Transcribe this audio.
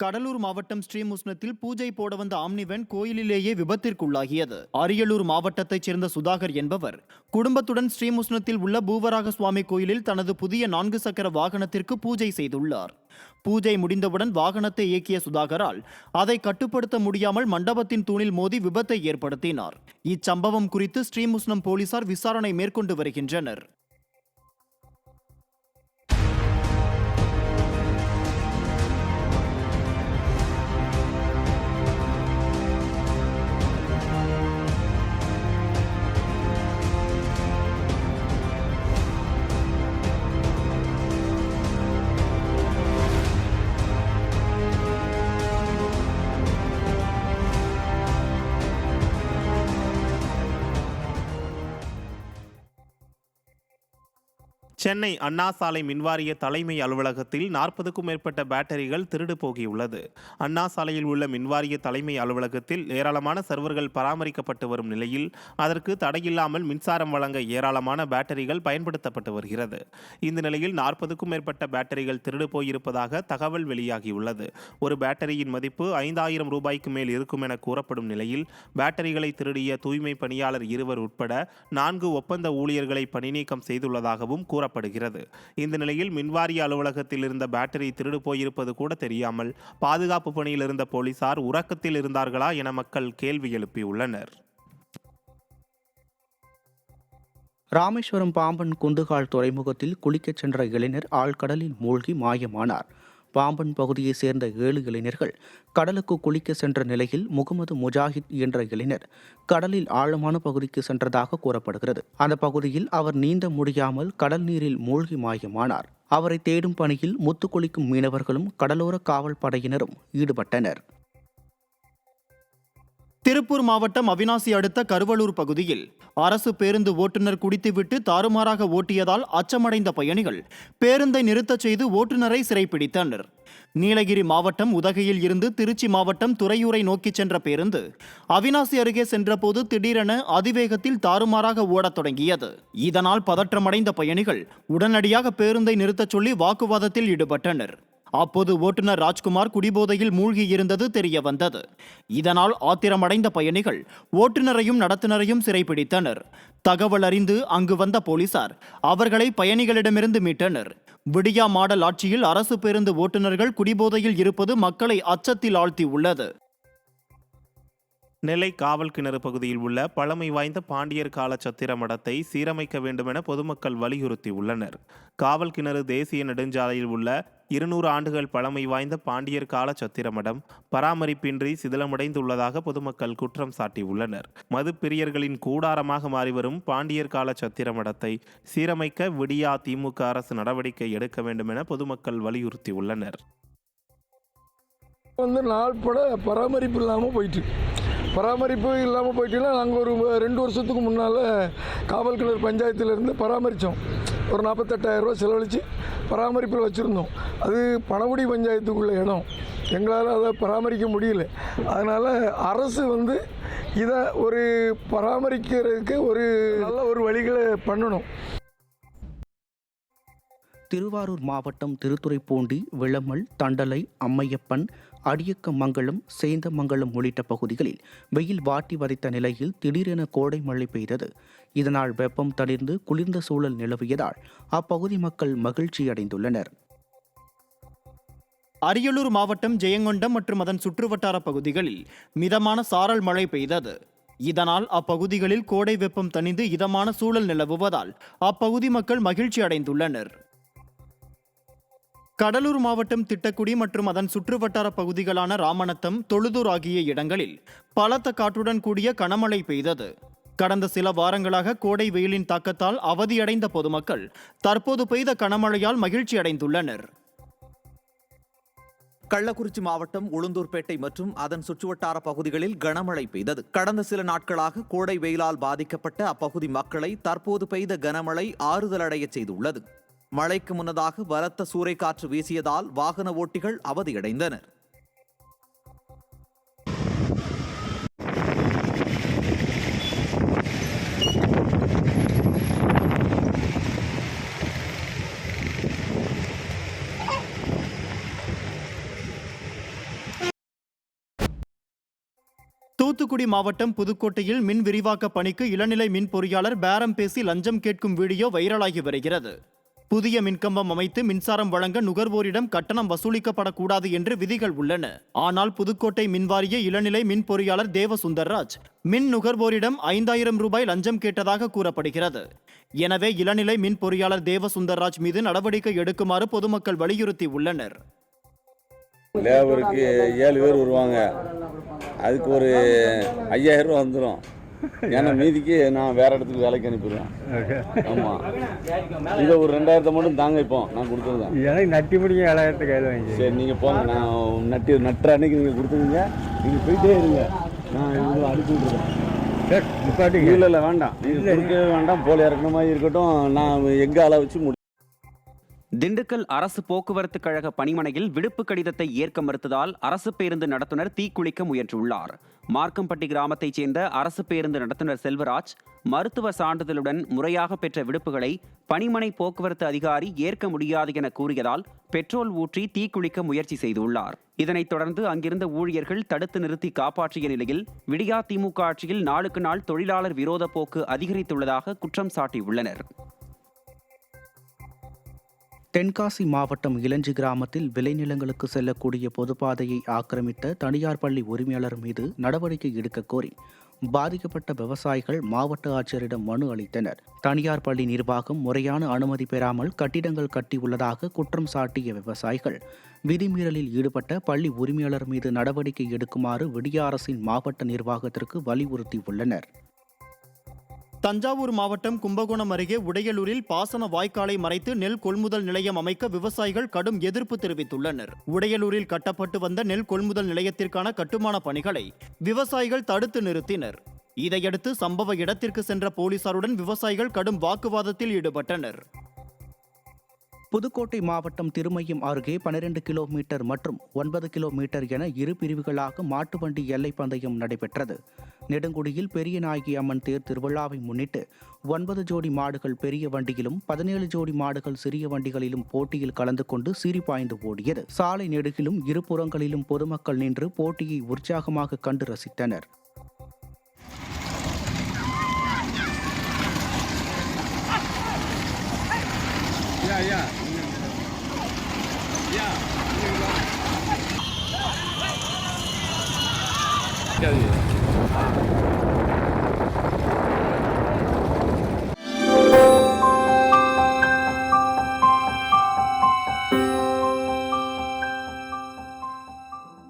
கடலூர் மாவட்டம் ஸ்ரீமுஷ்ணத்தில் பூஜை போட வந்த ஆம்னி வேன் கோயிலிலேயே விபத்திற்குள்ளாகியது. அரியலூர் மாவட்டத்தைச் சேர்ந்த சுதாகர் என்பவர் குடும்பத்துடன் ஸ்ரீமுஷ்ணத்தில் உள்ள பூவராக சுவாமி கோயிலில் தனது புதிய 4 சக்கர வாகனத்திற்கு பூஜை செய்துள்ளார். பூஜை முடிந்தவுடன் வாகனத்தை இயக்கிய சுதாகரால் அதை கட்டுப்படுத்த முடியாமல் மண்டபத்தின் தூணில் மோதி விபத்தை ஏற்படுத்தினார். இச்சம்பவம் குறித்து ஸ்ரீமுஷ்ணம் போலீசார் விசாரணை மேற்கொண்டு வருகின்றனர். சென்னை அண்ணா சாலை மின்வாரிய தலைமை அலுவலகத்தில் 40க்கும் மேற்பட்ட பேட்டரிகள் திருடு போகியுள்ளது. அண்ணா சாலையில் உள்ள மின்வாரிய தலைமை அலுவலகத்தில் ஏராளமான சர்வர்கள் பராமரிக்கப்பட்டு வரும் நிலையில் அதற்கு தடையில்லாமல் மின்சாரம் வழங்க ஏராளமான பேட்டரிகள் பயன்படுத்தப்பட்டு வருகிறது. இந்த நிலையில் 40க்கும் மேற்பட்ட பேட்டரிகள் திருடு போயிருப்பதாக தகவல் வெளியாகியுள்ளது. ஒரு பேட்டரியின் மதிப்பு 5000 ரூபாய்க்கு மேல் இருக்கும் என கூறப்படும் நிலையில் பேட்டரிகளை திருடிய தூய்மை பணியாளர் 2 உட்பட 4 ஒப்பந்த ஊழியர்களை பணிநீக்கம் செய்துள்ளதாகவும் கூறப்படுகிறது. இந்த நிலையில் மின்வாரிய அலுவலகத்தில் இருந்த பேட்டரி திருடு போயிருப்பது கூட தெரியாமல் பாதுகாப்பு பணியில் இருந்த போலீசார் உறக்கத்தில் இருந்தார்களா என மக்கள் கேள்வி எழுப்பியுள்ளனர். ராமேஸ்வரம் பாம்பன் குந்துகால் துறைமுகத்தில் குளிக்கச் சென்ற இளைஞர் ஆழ்கடலில் மூழ்கி மாயமானார். பாம்பன் பகுதியைச் சேர்ந்த 7 இளைஞர்கள் கடலுக்கு குளிக்க சென்ற நிலையில் முகமது முஜாஹித் என்ற இளைஞர் கடலில் ஆழமான பகுதிக்கு சென்றதாக கூறப்படுகிறது. அந்த பகுதியில் அவர் நீந்த முடியாமல் கடல் நீரில் மூழ்கி மாயமானார். அவரை தேடும் பணியில் முத்து குளிக்கும் மீனவர்களும் கடலோர காவல் படையினரும் ஈடுபட்டனர். திருப்பூர் மாவட்டம் அவிநாசி அடுத்த கருவலூர் பகுதியில் அரசு பேருந்து ஓட்டுநர் குடித்துவிட்டு தாறுமாறாக ஓட்டியதால் அச்சமடைந்த பயணிகள் பேருந்தை நிறுத்தச் செய்து ஓட்டுநரை சிறைப்பிடித்தனர். நீலகிரி மாவட்டம் உதகையில் இருந்து திருச்சி மாவட்டம் துறையூரை நோக்கி சென்ற பேருந்து அவிநாசி அருகே சென்றபோது திடீரென அதிவேகத்தில் தாறுமாறாக ஓடத் தொடங்கியது. இதனால் பதற்றமடைந்த பயணிகள் உடனடியாக பேருந்தை நிறுத்தச் சொல்லி வாக்குவாதத்தில் ஈடுபட்டனர். அப்போது ஓட்டுநர் ராஜ்குமார் குடிபோதையில் மூழ்கி இருந்தது தெரிய வந்தது. இதனால் ஆத்திரமடைந்த பயணிகள் ஓட்டுநரையும் நடத்துனரையும் சிறைப்பிடித்தனர். தகவல் அறிந்து அங்கு வந்த போலீசார் அவர்களை பயணிகளிடமிருந்து மீட்டனர். விடியா மாடல் ஆட்சியில் அரசு பேருந்து ஓட்டுநர்கள் குடிபோதையில் இருப்பது மக்களை அச்சத்தில் ஆழ்த்தியுள்ளது. நெல்லை காவல் கிணறு பகுதியில் உள்ள பழமை வாய்ந்த பாண்டியர் கால சத்திர மடத்தை சீரமைக்க வேண்டுமென பொதுமக்கள் வலியுறுத்தியுள்ளனர். காவல் கிணறு தேசிய நெடுஞ்சாலையில் உள்ள 200 ஆண்டுகள் பழமை வாய்ந்த பாண்டியர் கால சத்திர மடம் பராமரிப்பின்றி சிதிலமடைந்துள்ளதாக பொதுமக்கள் குற்றம் சாட்டியுள்ளனர். மது பிரியர்களின் கூடாரமாக மாறிவரும் பாண்டியர் கால சத்திர மடத்தை சீரமைக்க விடியா திமுக அரசு நடவடிக்கை எடுக்க வேண்டும் என பொதுமக்கள் வலியுறுத்தியுள்ளனர். நாள்பட பராமரிப்பு இல்லாமல் போயிட்டுன்னா நாங்கள் ஒரு 2 வருஷத்துக்கு முன்னால் காவல் கிணறு பஞ்சாயத்திலேருந்து பராமரித்தோம். ஒரு 48,000 ரூபா செலவழித்து பராமரிப்பில் வச்சுருந்தோம். அது பணகுடி பஞ்சாயத்துக்குள்ள இடம், எங்களால் அதை பராமரிக்க முடியல. அதனால் அரசு இதை ஒரு பராமரிக்கிறதுக்கு ஒரு நல்ல ஒரு வழிகளை பண்ணணும். திருவாரூர் மாவட்டம் திருத்துறைப்பூண்டி, விளமல், தண்டலை, அம்மையப்பன், அடியக்கமங்கலம், சேந்தமங்கலம் உள்ளிட்ட பகுதிகளில் வெயில் வாட்டி வதைத்த நிலையில் திடீரென கோடை மழை பெய்தது. இதனால் வெப்பம் தணிந்து குளிர்ந்த சூழல் நிலவியதால் அப்பகுதி மக்கள் மகிழ்ச்சி அடைந்துள்ளனர். அரியலூர் மாவட்டம் ஜெயங்கொண்டம் மற்றும் அதன் சுற்றுவட்டார பகுதிகளில் மிதமான சாரல் மழை பெய்தது. இதனால் அப்பகுதிகளில் கோடை வெப்பம் தணிந்து இதமான சூழல் நிலவுவதால் அப்பகுதி மக்கள் மகிழ்ச்சி அடைந்துள்ளனர். கடலூர் மாவட்டம் திட்டக்குடி மற்றும் அதன் சுற்றுவட்டார பகுதிகளான ராமநத்தம், தொழுதூர் ஆகிய இடங்களில் பலத்த காற்றுடன் கூடிய கனமழை பெய்தது. கடந்த சில வாரங்களாக கோடை வெயிலின் தாக்கத்தால் அவதியடைந்த பொதுமக்கள் தற்போது பெய்த கனமழையால் மகிழ்ச்சி அடைந்துள்ளனர். கள்ளக்குறிச்சி மாவட்டம் உளுந்தூர்பேட்டை மற்றும் அதன் சுற்றுவட்டார பகுதிகளில் கனமழை பெய்தது. கடந்த சில நாட்களாக கோடை வெயிலால் பாதிக்கப்பட்ட அப்பகுதி மக்களை தற்போது பெய்த கனமழை ஆறுதலடைய செய்துள்ளது. மழைக்கு முன்னதாக பலத்த சூறைக்காற்று வீசியதால் வாகன ஓட்டிகள் அவதியடைந்தனர். தூத்துக்குடி மாவட்டம் புதுக்கோட்டையில் மின் விரிவாக்க பணிக்கு இளநிலை மின் பொறியாளர் பேரம் பேசி லஞ்சம் கேட்கும் வீடியோ வைரலாகி வருகிறது. புதிய மின்கம்பம் அமைத்து மின்சாரம் வழங்க நுகர்வோரிடம் கட்டணம் வசூலிக்கப்படக்கூடாது என்று விதிகள் உள்ளன. ஆனால் புதுக்கோட்டை மின்வாரிய இளநிலை மின் பொறியாளர் தேவசுந்தர்ராஜ் மின் நுகர்வோரிடம் 5000 ரூபாய் லஞ்சம் கேட்டதாக கூறப்படுகிறது. எனவே இளநிலை மின் பொறியாளர் தேவசுந்தர்ராஜ் மீது நடவடிக்கை எடுக்குமாறு பொதுமக்கள் வலியுறுத்தி உள்ளனர். லேபருக்கு 7 பேர் வருவாங்க, அதுக்கு ஒரு 5000 ரூபா வந்துடும். ஏன்னா மீதிக்கு நான் வேற இடத்துக்கு வேலைக்கு அனுப்பிடுவேன். ஆமாம், இதை ஒரு 2000 மட்டும் தாங்க. இப்போ நான் கொடுத்துருந்தேன், எனக்கு நட்டி முடிங்க 7000 கையில் வாங்கி. சரி நீங்கள் போங்க, நான் நட்டுற அன்னைக்கு நீங்கள் கொடுத்துருங்க, நீங்கள் போயிட்டே இருங்க, நான் இவங்களை அனுப்பி விட்டுருக்கேன். இல்லை வேண்டாம், நீங்கள் கொடுக்கவே வேண்டாம், போல இறக்குன மாதிரி இருக்கட்டும். நான் எங்கே அளவு வச்சு திண்டுக்கல் அரசு போக்குவரத்து கழக பணிமனையில் விடுப்பு கடிதத்தை ஏற்க மறுத்ததால் அரசு பேருந்து நடத்துனர் தீக்குளிக்க முயன்றுள்ளார். மார்க்கம்பட்டி கிராமத்தைச் சேர்ந்த அரசு பேருந்து நடத்துனர் செல்வராஜ் மருத்துவ சான்றிதழுடன் முறையாக பெற்ற விடுப்புகளை பணிமனை போக்குவரத்து அதிகாரி ஏற்க முடியாது என கூறியதால் பெட்ரோல் ஊற்றி தீக்குளிக்க முயற்சி செய்துள்ளார். இதனைத் தொடர்ந்து அங்கிருந்த ஊழியர்கள் தடுத்து நிறுத்தி காப்பாற்றிய நிலையில் விடியா திமுக ஆட்சியில் நாளுக்கு நாள் தொழிலாளர் விரோத போக்கு அதிகரித்துள்ளதாக குற்றம் சாட்டியுள்ளனர். தென்காசி மாவட்டம் இளஞ்சி கிராமத்தில் விளைநிலங்களுக்கு செல்லக்கூடிய பொதுப்பாதையை ஆக்கிரமித்த தனியார் பள்ளி உரிமையாளர் மீது நடவடிக்கை எடுக்க கோரி பாதிக்கப்பட்ட விவசாயிகள் மாவட்ட ஆட்சியரிடம் மனு அளித்தனர். தனியார் பள்ளி நிர்வாகம் முறையான அனுமதி பெறாமல் கட்டிடங்கள் கட்டியுள்ளதாக குற்றம் சாட்டிய விவசாயிகள் விதிமீறலில் ஈடுபட்ட பள்ளி உரிமையாளர் மீது நடவடிக்கை எடுக்குமாறு விடியா அரசின் மாவட்ட நிர்வாகத்திற்கு வலியுறுத்தியுள்ளனர். தஞ்சாவூர் மாவட்டம் கும்பகோணம் அருகே உடையலூரில் பாசன வாய்க்காலை மறைத்து நெல் கொள்முதல் நிலையம் அமைக்க விவசாயிகள் கடும் எதிர்ப்பு தெரிவித்துள்ளனர். உடையலூரில் கட்டப்பட்டு வந்த நெல் கொள்முதல் நிலையத்திற்கான கட்டுமான பணிகளை விவசாயிகள் தடுத்து நிறுத்தினர். இதையடுத்து சம்பவ இடத்திற்கு சென்ற போலீசாருடன் விவசாயிகள் கடும் வாக்குவாதத்தில் ஈடுபட்டனர். புதுக்கோட்டை மாவட்டம் திருமயம் அருகே 12 கிலோமீட்டர் மற்றும் 9 கிலோமீட்டர் என இரு பிரிவுகளாக மாட்டு வண்டி எல்லை பந்தயம் நடைபெற்றது. நெடுங்குடியில் பெரிய நாயகி அம்மன் தேர் திருவிழாவை முன்னிட்டு 9 ஜோடி மாடுகள் பெரிய வண்டியிலும் 17 ஜோடி மாடுகள் சிறிய வண்டிகளிலும் போட்டியில் கலந்து கொண்டு சீறி பாய்ந்து ஓடியது. சாலை நெடுகிலும் இருபுறங்களிலும் பொதுமக்கள் நின்று போட்டியை உற்சாகமாக கண்டு ரசித்தனர். Yeah.